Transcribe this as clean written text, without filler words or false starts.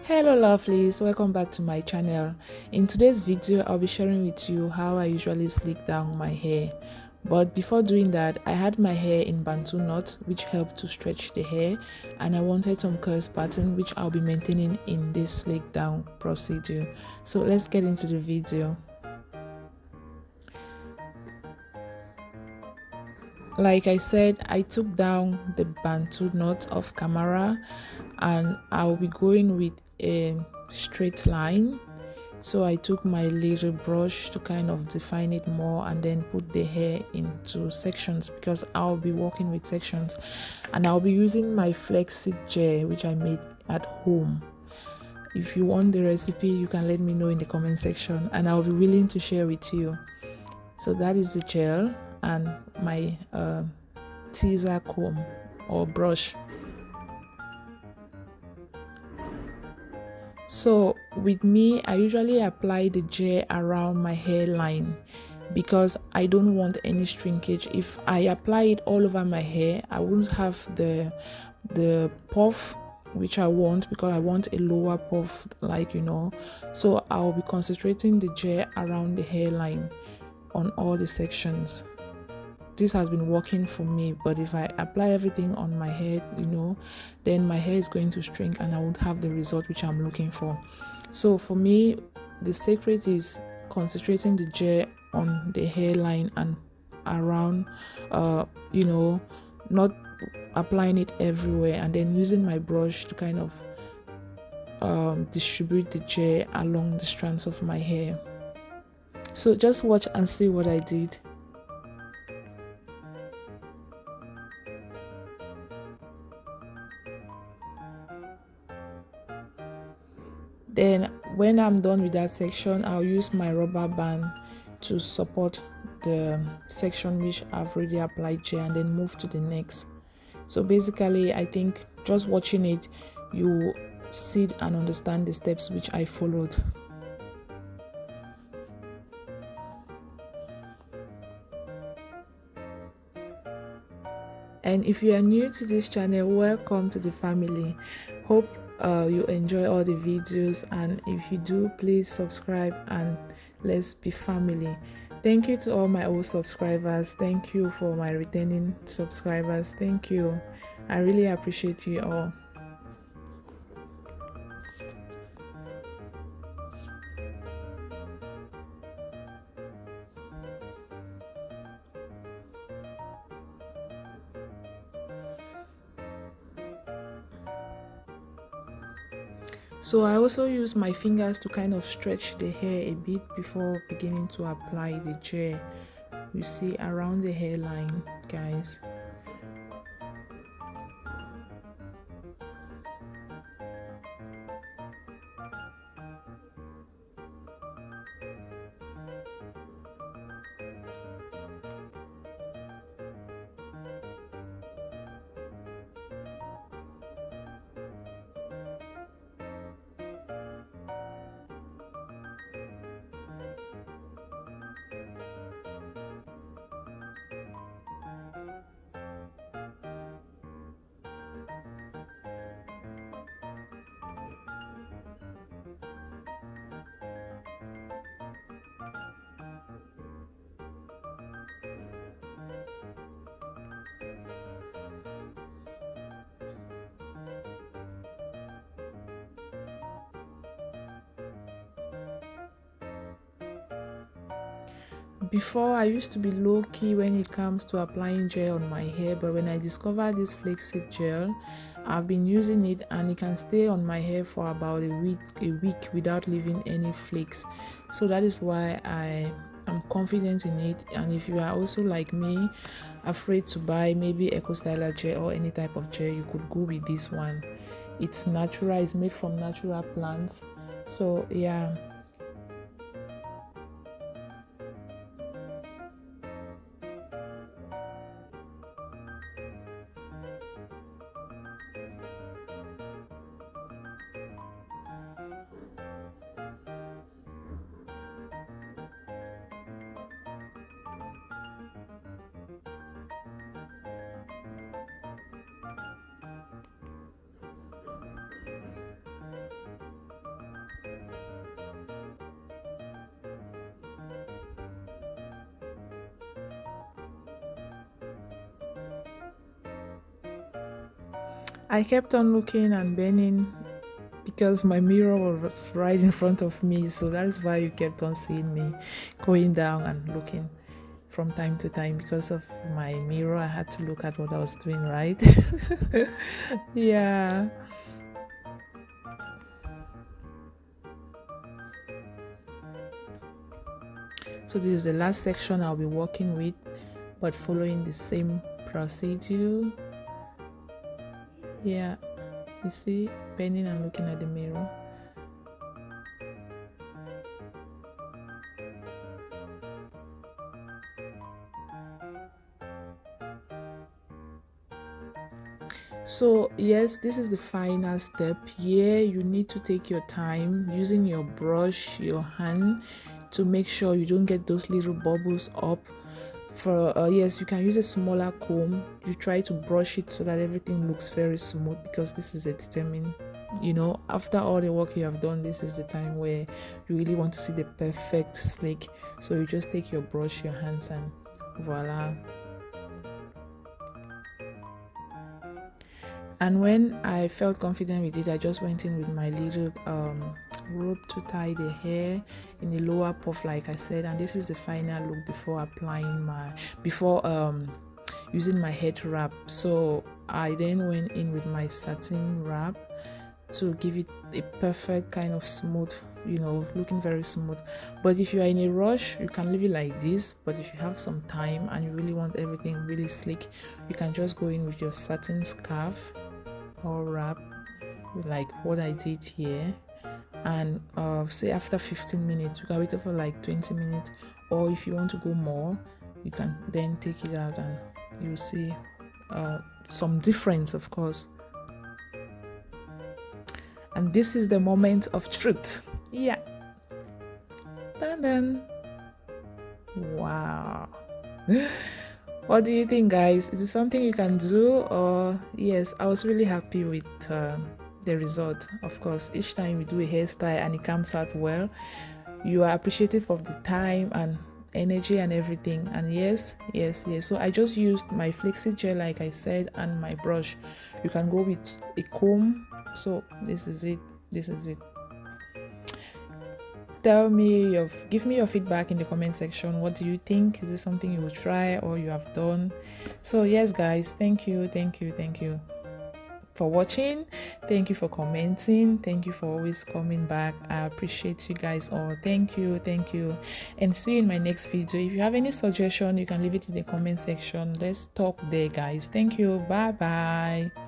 Hello lovelies, welcome back to my channel. In today's video I'll be sharing with you how I usually slick down my hair. But before doing that, I had my hair in bantu knot, which helped to stretch the hair, and I wanted some curls pattern which I'll be maintaining in this slick down procedure. So let's get into the video. Like I said, I took down the bantu knot of camera and I'll be going with a straight line. So I took my little brush to kind of define it more and then put the hair into sections because I'll be working with sections, and I'll be using my Flax gel which I made at home. If you want the recipe, you can let me know in the comment section and I'll be willing to share with you. So that is the gel and my teezer comb or brush. So with me, I usually apply the gel around my hairline because I don't want any shrinkage. If I apply it all over my hair, I won't have the puff which I want, because I want a lower puff, so I'll be concentrating the gel around the hairline on all the sections. This has been working for me, but if I apply everything on my head, then my hair is going to shrink and I won't have the result which I'm looking for. So for me, the secret is concentrating the gel on the hairline and around, not applying it everywhere, and then using my brush to kind of distribute the gel along the strands of my hair. So just watch and see what I did. Then when I'm done with that section, I'll use my rubber band to support the section which I've already applied gel and then move to the next. So basically, I think just watching it, you see and understand the steps which I followed. And if you are new to this channel, welcome to the family. Hope you enjoy all the videos, and if you do, please subscribe and let's be family. Thank you to all my old subscribers. Thank you for my returning subscribers. Thank you. I really appreciate you all. So I also use my fingers to kind of stretch the hair a bit before beginning to apply the gel. You see around the hairline, guys. Before, I used to be low-key when it comes to applying gel on my hair, but when I discovered this Flax gel, I've been using it and it can stay on my hair for about a week without leaving any flakes. So that is why I am confident in it. And if you are also like me, afraid to buy maybe Eco Styler gel or any type of gel, you could go with this one. It's natural, it's made from natural plants. So yeah. I kept on looking and bending because my mirror was right in front of me, so that is why you kept on seeing me going down and looking from time to time. Because of my mirror, I had to look at what I was doing, right? Yeah. So this is the last section I'll be working with, but following the same procedure. Yeah, you see, bending and looking at the mirror. So yes, this is the final step. Here you need to take your time using your brush, your hand, to make sure you don't get those little bubbles up. For yes, you can use a smaller comb. You try to brush it so that everything looks very smooth, because this is a determined, after all the work you have done, this is the time where you really want to see the perfect slick. So you just take your brush, your hands, and voila. And when I felt confident with it, I just went in with my little rope to tie the hair in the lower puff, like I said. And this is the final look before using my head wrap. So I then went in with my satin wrap to give it a perfect kind of smooth, looking very smooth. But if you are in a rush, you can leave it like this. But if you have some time and you really want everything really slick, you can just go in with your satin scarf or wrap, like what I did here. And say after 15 minutes, you can wait for like 20 minutes, or if you want to go more, you can then take it out and you'll see some difference, of course. And this is the moment of truth. Yeah. Dun dun. Wow. What do you think, guys? Is it something you can do? Or yes, I was really happy with the result. Of course, each time we do a hairstyle and it comes out well, you are appreciative of the time and energy and everything. And yes, so I just used my flexi gel, like I said, and my brush. You can go with a comb. So this is it. Give me your feedback in the comment section. What do you think? Is this something you will try or you have done? So yes, guys, thank you for watching. Thank you for commenting. Thank you for always coming back. I appreciate you guys all. Thank you, and see you in my next video. If you have any suggestion, you can leave it in the comment section. Let's talk there, guys. Thank you. Bye bye.